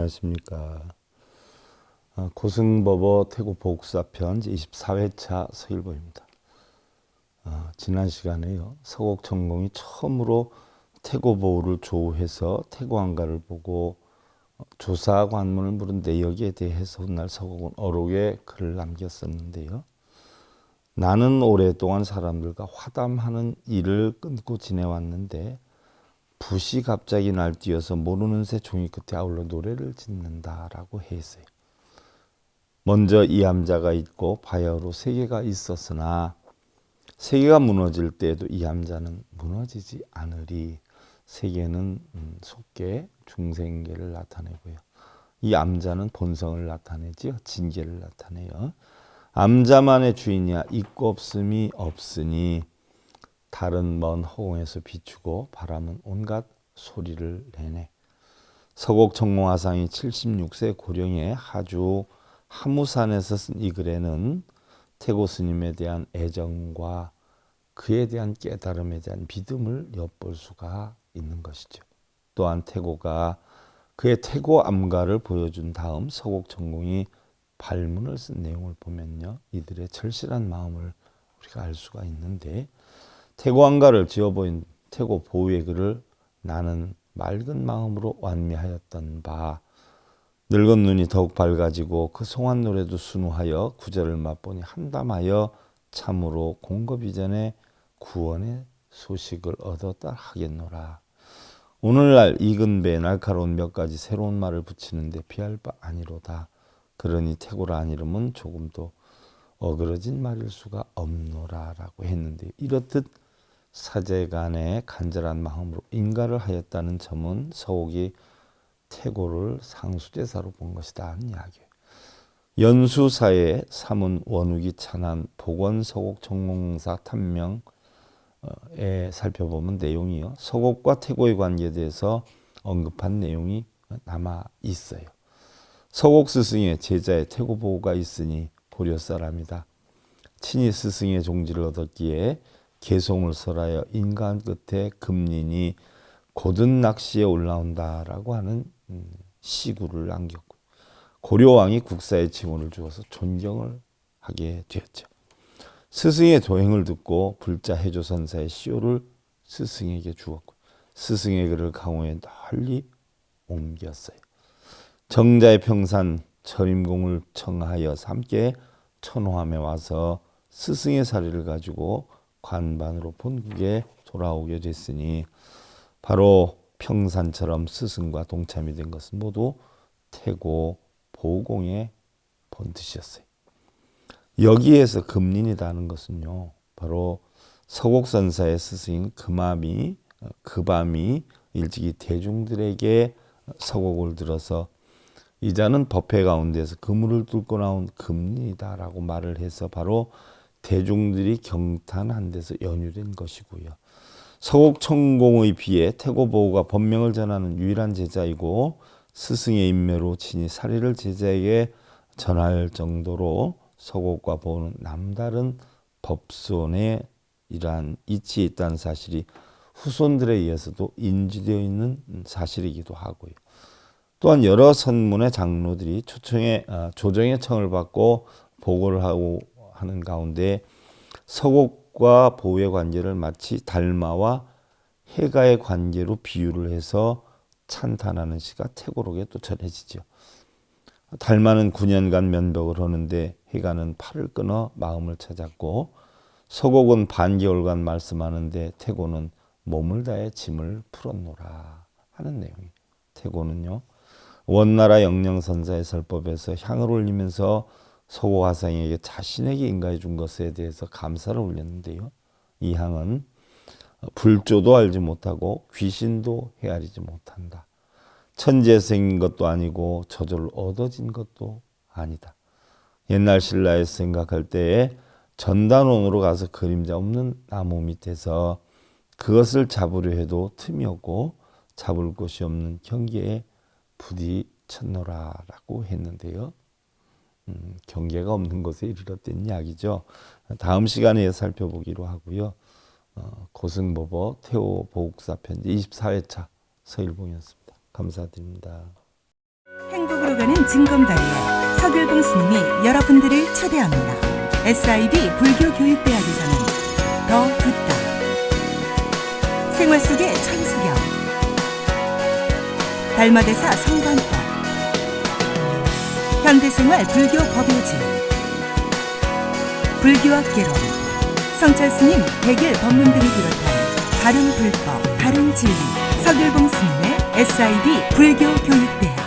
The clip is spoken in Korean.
안녕하십니까. 고승버버 태고보국사편 24회차 서일보입니다. 지난 시간에요. 서곡천공이 처음으로 태고보우를 조우해서 태고한가를 보고 조사 관문을 물은데 여기에 대해서 훗날 서곡은 어록에 글을 남겼었는데요. 나는 오랫동안 사람들과 화담하는 일을 끊고 지내왔는데 붓이 갑자기 날뛰어서 모르는 새 종이 끝에 아울러 노래를 짓는다라고 했어요. 먼저 이암자가 있고 바야흐로 세계가 있었으나 세계가 무너질 때에도 이암자는 무너지지 않으리. 세계는 속계 중생계를 나타내고요. 이 암자는 본성을 나타내지요. 진계를 나타내요. 암자만의 주인이야 있고 없음이 없으니 달은 먼 허공에서 비추고 바람은 온갖 소리를 내네. 서곡천공화상이 76세 고령의 하주 하무산에서 쓴 이 글에는 태고 스님에 대한 애정과 그에 대한 깨달음에 대한 믿음을 엿볼 수가 있는 것이죠. 또한 태고가 그의 태고 암가를 보여준 다음 서곡천공이 발문을 쓴 내용을 보면요. 이들의 절실한 마음을 우리가 알 수가 있는데 태고안가를 지어보인 태고 보우의 글을 나는 맑은 마음으로 완미하였던 바 늙은 눈이 더욱 밝아지고 그 송한 노래도 순우하여 구절을 맛보니 한담하여 참으로 공급 이전에 구원의 소식을 얻었다 하겠노라. 오늘날 익은 배에 날카로운 몇 가지 새로운 말을 붙이는데 비할 바 아니로다. 그러니 태고라 아니름은 조금도 어그러진 말일 수가 없노라라고 했는데 이렇듯 사제간의 간절한 마음으로 인가를 하였다는 점은 서곡이 태고를 상수제사로 본 것이다 하는 이야기예요. 연수사의 사문 원욱이 찬한 복원서곡천공사 탐명에 살펴보면 내용이요. 서곡과 태고의 관계에 대해서 언급한 내용이 남아 있어요. 서곡 스승의 제자의 태고보우가 있으니 고려 사람이다. 친히 스승의 종지를 얻었기에 개송을 설하여 인간 끝에 금린이 고든 낚시에 올라온다라고 하는 시구를 남겼고 고려왕이 국사의 칭호를 주어서 존경을 하게 되었죠. 스승의 도행을 듣고 불자 해조선사의 시호를 스승에게 주었고 스승의 글을 강호에 널리 옮겼어요. 정자의 평산 철임공을 청하여 함께 천호함에 와서 스승의 사리를 가지고 관반으로 본국에 돌아오게 됐으니 바로 평산처럼 스승과 동참이 된 것은 모두 태고 보공의 본뜻이었어요. 여기에서 금린이다 하는 것은요. 바로 서곡선사의 스승인 금암이 일찍이 대중들에게 서곡을 들어서 이자는 법회 가운데서 그물을 뚫고 나온 금린이다라고 말을 해서 바로 대중들이 경탄한 데서 연유된 것이고요. 서곡천공의 비에 태고보우가 법명을 전하는 유일한 제자이고 스승의 인매로 친히 사리를 제자에게 전할 정도로 서곡과 보우는 남다른 법손에 이러한 이치에 있다는 사실이 후손들에 의해서도 인지되어 있는 사실이기도 하고요. 또한 여러 선문의 장로들이 조정의 청을 받고 보고를 하고 하는 가운데 서곡과 보우의 관계를 마치 달마와 해가의 관계로 비유를 해서 찬탄하는 시가 태고록에 또 전해지죠. 달마는 9년간 면벽을 하는데 해가는 팔을 끊어 마음을 찾았고 서곡은 반개월간 말씀하는데 태고는 몸을 다해 짐을 풀었노라 하는 내용이에요. 태고는요. 원나라 영령선사의 설법에서 향을 올리면서 서곡화상에게 자신에게 인가해 준 것에 대해서 감사를 올렸는데요. 이 향은 불조도 알지 못하고 귀신도 헤아리지 못한다. 천지에 생긴 것도 아니고 저절로 얻어진 것도 아니다. 옛날 신라에서 생각할 때에 전단원으로 가서 그림자 없는 나무 밑에서 그것을 잡으려 해도 틈이 없고 잡을 곳이 없는 경계에 부딪혔노라라고 했는데요. 경계가 없는 곳에 이르렀던 이야기죠. 다음 시간에 살펴보기로 하고요. 고승버버 태고보국사 편지 24회차 서일봉이었습니다. 감사드립니다. 가는 증검다리에 서길봉 스님이 여러분들을 초대합니다. SIB 불교교육대학에서는 더 듣다, 생활 속의 천수경, 달마대사 성관법, 현대생활 불교 법요지, 불교학개론, 성찰스님 백일 법문 등을 비롯한 다른 불법, 다른 진리, 서길봉 스님의 SIB 불교교육대학.